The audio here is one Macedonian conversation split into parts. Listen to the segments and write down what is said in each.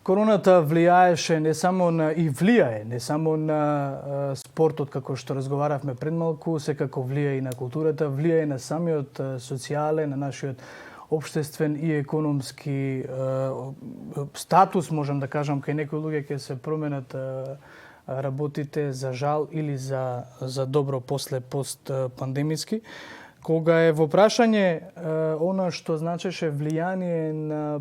Короната влијае не само на спортот, како што разговаравме пред малку, секако влијае и на културата, влијае на самиот социјален, на нашиот општествен и економски статус, можам да кажам, кај некои луѓе ќе се променат работите за жал или за добро после постпандемиски. Кога е во прашање она што значеше влијание на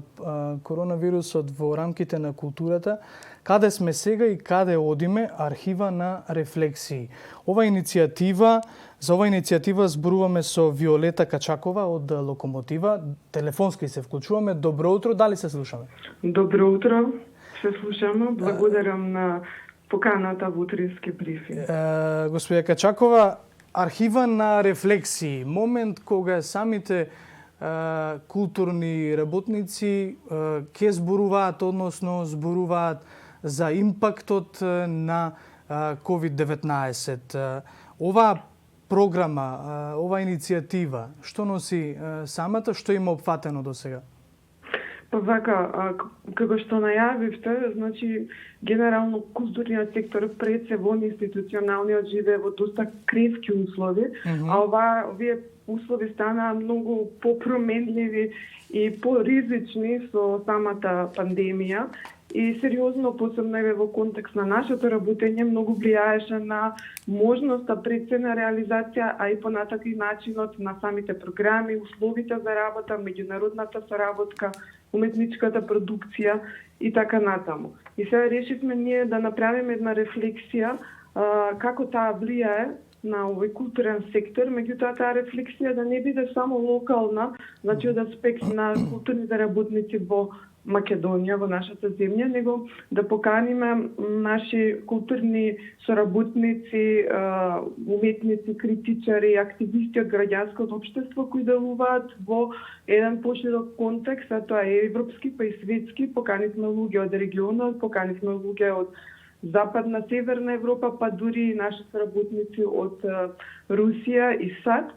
коронавирусот во рамките на културата, каде сме сега и каде одиме, архива на рефлексии. За ова иницијатива зборуваме со Виолета Качакова од Локомотива. Телефонски се вклучуваме. Добро утро, дали се слушаме? Добро утро, се слушаме. Благодарам на поканата во утрински брифинг. Господја Качакова, архива на рефлексии, момент кога самите културни работници ќе зборуваат, односно зборуваат за импактот на COVID-19. Оваа програма, оваа иницијатива, што носи самата, што има опфатено до сега? Па вака, како што најавивте, значи генерално културниот сектор пред се во институционалниот живее во доста кревки услови, а овие услови станаа многу попроменливи и поризични со самата пандемија. И сериозно, посебно е во контекст на нашето работење, многу влијаеше на можноста пред се на реализација, а и понатака и начинот на самите програми, условите за работа, меѓународната соработка, уметничката продукција и така натаму. И сега решивме ние да направиме една рефлексија како таа влијае на овој културен сектор, меѓутоа таа рефлексија да не биде само локална, значи од аспект на културните работници во Македонија, во нашата земја, него да поканиме наши културни соработници, уметници, критичари, активисти од граѓанското општество кои делуваат во еден поширок контекст, а тоа е европски па и светски. Поканивме луѓе од регионот, поканивме луѓе од Западна, Северна Европа, па дури и наши соработници од Русија и САД,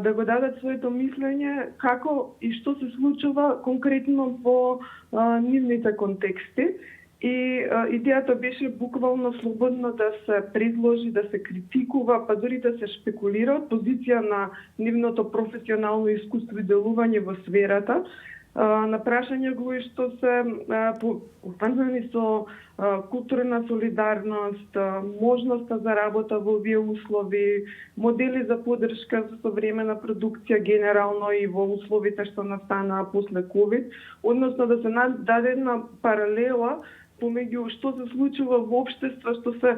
да го дадат своето мислење како и што се случува конкретно во нивните контексти. И идејата беше буквално слободно да се предложи, да се критикува, па дури да се шпекулира од позиција на нивното професионално искуство и делување во сферата, на прашање кои што се поврзани со културна солидарност, можноста за работа во овие услови, модели за поддршка за современа продукција генерално и во условите што настанаа после COVID, односно да се даде една паралела помеѓу што се случува во општество, што се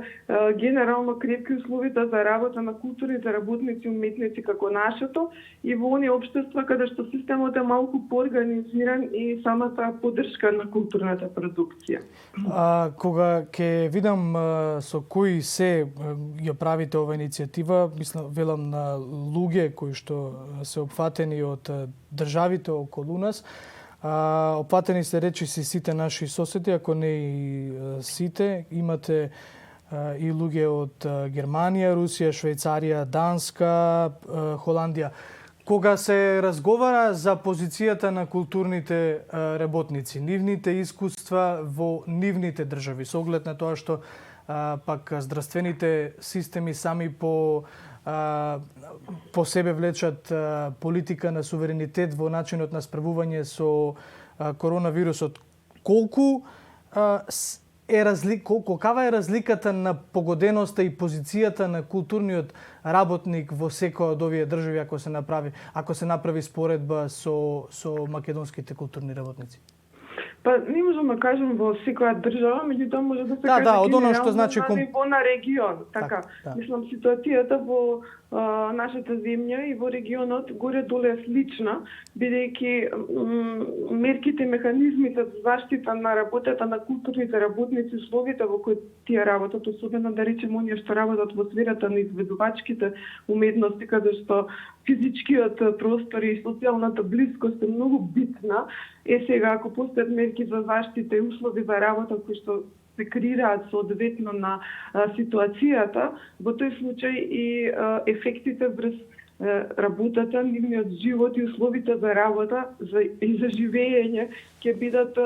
генерално крепки условите за работа на културните работници и уметници како нашето, и во оние општества каде што системот е малку поорганизиран и самата поддршка на културната продукција. Кога ќе видам со кои се ја правите ова иницијатива, велам на луѓе кои што се опфатени од државите околу нас, опфатени се речиси сите наши соседи, ако не и сите. Имате и луѓе од Германија, Русија, Швајцарија, Данска, Холандија. Кога се разговара за позицијата на културните работници, нивните искуства во нивните држави, со оглед на тоа што пак здравствените системи сами по себе влечат политика на суверенитет во начинот на справување со коронавирусот. Каква е разликата на погоденоста и позицијата на културниот работник во секоја од овие држави ако се направи споредба со македонските културни работници? Па не можам да кажам во секоја држава, меѓутоа може да се каже генерално на ниво на регион. Така, мислам ситуацијата во нашата земја и во регионот горе-долу е слична, бидејќи мерките и механизмите за заштита на работата на културните работници, условите во кои тие работат, особено да речем оние што работат во сферата на изведувачките уметности, каде што физичкиот простор и социјалната блискост е многу битна. Сега, ако постојат мерки за заштита и услови за работа кои што се креираат соодветно на ситуацијата, во тој случај и ефектите врз работата, нивниот живот и условите за работа и за живење ќе бидат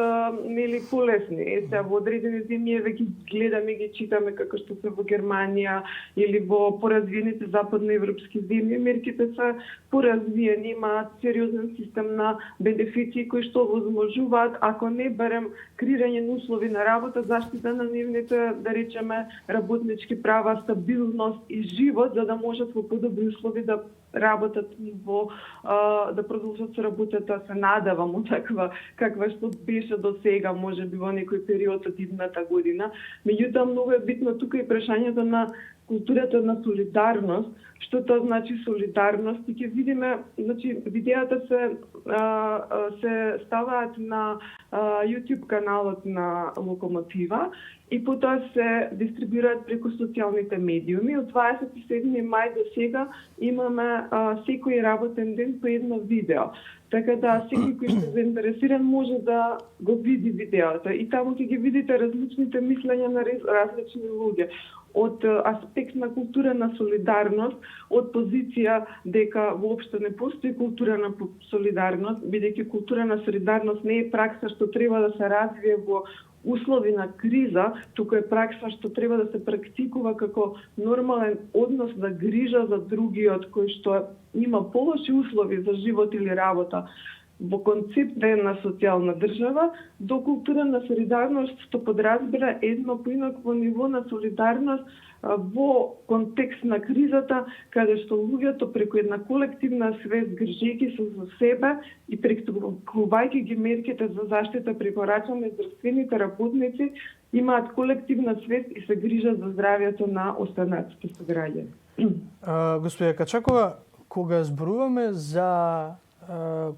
нели полесни. Сега во одредени земји веќе гледаме, ги читаме како што се во Германија или во поразвиените западноевропски земји, мерките се поразвиени, имаат сериозен систем на бенефити кои што возможуваат, ако не барем креирање на услови на работа, заштита на нивните, да речеме, работнички права, стабилност и живот, за да можат во подобри услови да работат да продолжат со работата, се надавам од таква каква што беше до сега, можеби во некој период од идната година. Меѓутоа многу е битно тука и прашањето на културата на солидарност, што тоа значи солидарност, и ќе видиме, значи видеата се ставаат на YouTube каналот на Локомотива и потоа се дистрибуираат преку социјалните медиуми. Од 27 мај до сега имаме секој работен ден по едно видео. Така да секој кој што е заинтересиран може да го види видеото и таму ќе ги видите различните мислења на различни луѓе. Од аспект на култура на солидарност, од позиција дека воопшто не постои култура на солидарност, бидејќи култура на солидарност не е пракса што треба да се развие во услови на криза, туку е пракса што треба да се практикува како нормален однос на грижа за другиот кој што има полоши услови за живот или работа во концепт да е на социјална држава, до култура на солидарност што подразбира едно поинакво ниво на солидарност во контекст на кризата, каде што луѓето преку една колективна свест, грижејќи се за себе и практикувајќи ги мерките за заштита препорачани здравствените работници, имаат колективна свест и се грижат за здравјето на останатите сограѓани. Господја Качакова, кога зборуваме за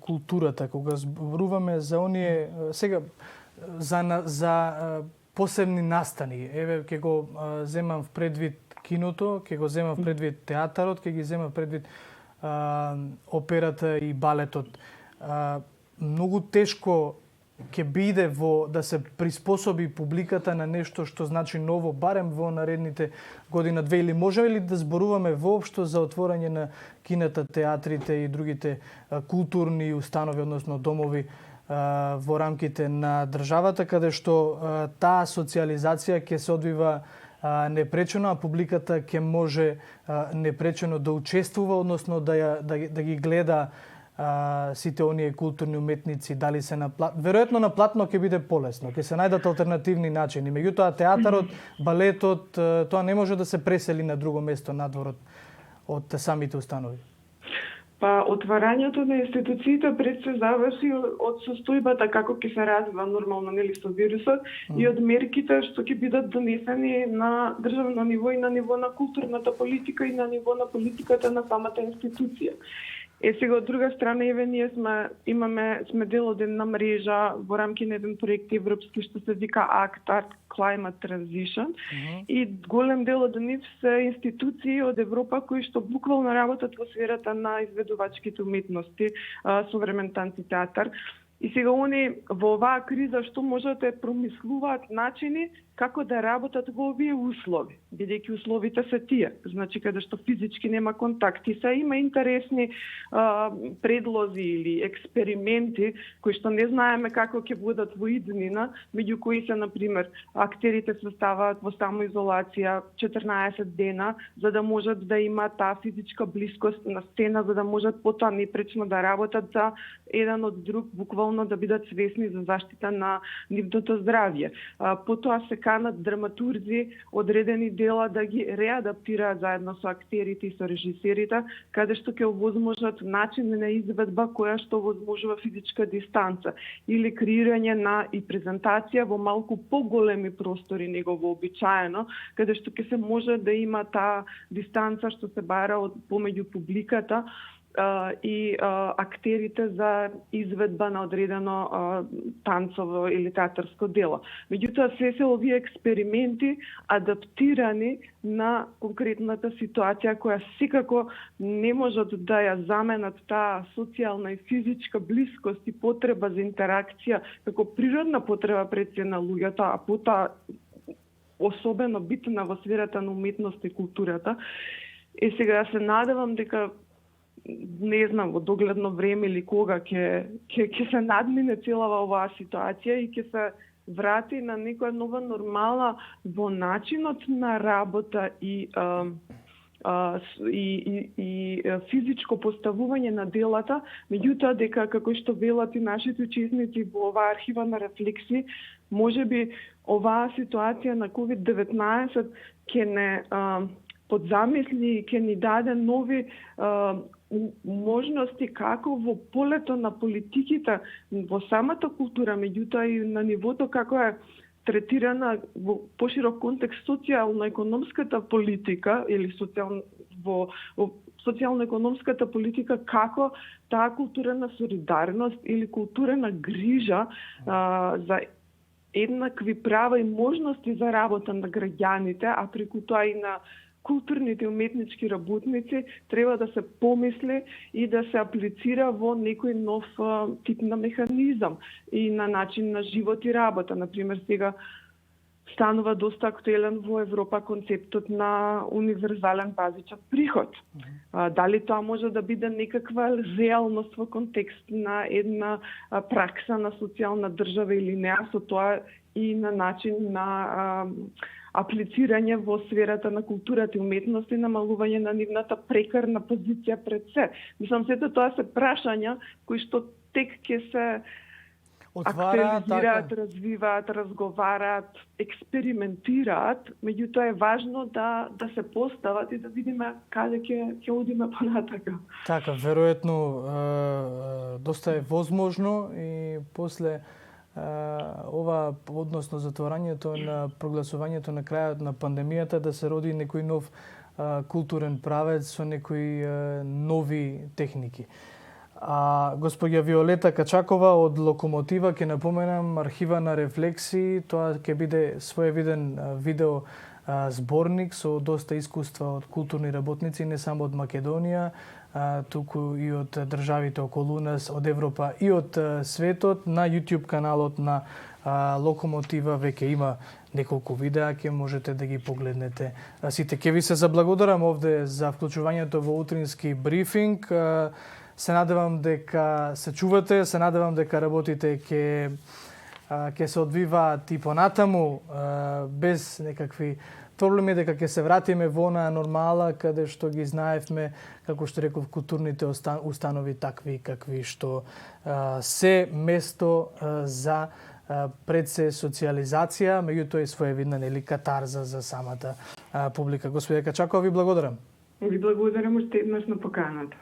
културата, кога зборуваме за оние сега за посебни настани, еве ќе го земам в предвид киното, ќе го земам в предвид театарот, ќе ги земам в предвид операта и балетот. Многу тешко ќе биде да се приспособи публиката на нешто што значи ново, барем во наредните година-две, или може ли да зборуваме воопшто за отворање на кината, театрите и другите културни установи, односно домови во рамките на државата, каде што таа социјализација ќе се одвива непречено, а публиката ќе може непречено да учествува, односно да ги гледа сите оние културни уметници, дали се на платно. Веројатно на платно ќе биде полесно, ќе се најдат алтернативни начини. Меѓутоа театарот, балетот, тоа не може да се пресели на друго место надвор од самите установи. Па отварањето на институциите пред се зависи од состојбата како ќе се развива нормално нели со вирусот и од мерките што ќе бидат донесени на државно ниво и на ниво на културната политика и на ниво на политиката на самата институција. Сега од друга страна ние сме дел од една мрежа во рамки на еден проект европски што се вика ACT, Climate Transition, и голем дел од нив се институции од Европа кои што буквално работат во сферата на изведувачките уметности, современ танц и театар. И сега они во оваа криза што можат да промислуваат начини како да работат во овие услови, бидејќи условите се тие, значи каде што физички нема контакти, се има интересни предлози или експерименти кои што не знаеме како ќе будат во иднина, меѓу кои се на пример актерите се ставаат во самоизолација 14 дена за да можат да имаат таа физичка блискост на сцена, за да можат потоа непречно да работат за еден од друг, буквално да бидат свесни за заштита на нивното здравје. Потоа се канат драматурзи одредени дела да ги реадаптираат заедно со актерите и со режисерите, каде што ќе овозможат начин на изведба која што овозможува физичка дистанца или креирање на и презентација во малку поголеми простори него вообичаено, каде што ќе се може да има таа дистанца што се бара од помеѓу публиката и актерите за изведба на одредено танцово или театарско дело. Меѓутоа се овие експерименти адаптирани на конкретната ситуација која секако не можат да ја заменат таа социјална и физичка блискост и потреба за интеракција како природна потреба пред се на луѓето, а потоа особено битна во сферата на уметност и културата. Сега се надевам дека не знам, во догледно време или кога ќе се надмине целава оваа ситуација и ќе се врати на некоја нова нормала во начинот на работа и физичко поставување на делата, меѓутоа дека, како што велат и нашите учесници во оваа архива на рефлексии, можеби оваа ситуација на COVID-19 ќе не подзамисли и ќе ни даде нови можности како во полето на политиките, во самата култура, меѓутоа и на нивото како е третирана во поширок контекст социјално-економската политика или во социјално-економската политика, како таа културна солидарност или културна грижа за еднакви права и можности за работа на граѓаните, а преку тоа и на културните и уметнички работници, треба да се помисли и да се аплицира во некој нов тип на механизам и на начин на живот и работа. Например, сега станува доста актуелен во Европа концептот на универзален базичен приход. Дали тоа може да биде некаква реалност во контекст на една пракса на социјална држава или не, а со тоа и на начин на аплицирање во сферата на културата и уметност и намалување на нивната прекарна позиција пред се. Мислам, сето тоа се прашања кои што тек ќе се актуализираат, развиваат, разговараат, експериментираат, меѓутоа е важно да се постават и да видиме каде ќе одиме понатака. Така, веројатно доста е возможно и после ова, односно затворањето на прогласувањето на крајот на пандемијата, да се роди некој нов културен правец со некои нови техники. Господја Виолета Качакова од Локомотива, ќе напоменам, архива на рефлексии, тоа ќе биде своевиден видео зборник со доста искуства од културни работници, не само од Македонија, туку и од државите околу нас, од Европа и од светот. На YouTube каналот на Локомотива веќе има неколку видеа, ќе можете да ги погледнете. Сите, ќе ви се заблагодарам овде за вклучувањето во утрински брифинг. Се надевам дека се чувате, се надевам дека работите ќе се одвиваат и понатаму без некакви проблеми, дека ќе се вратиме во на нормала каде што ги знаевме, како што реков, културните установи такви какви што се место за пред се социјализација, меѓутоа и своевидна нели катарза за самата публика. Господја Качакова, ви благодарам. Ви благодарам уште еднаш на поканата.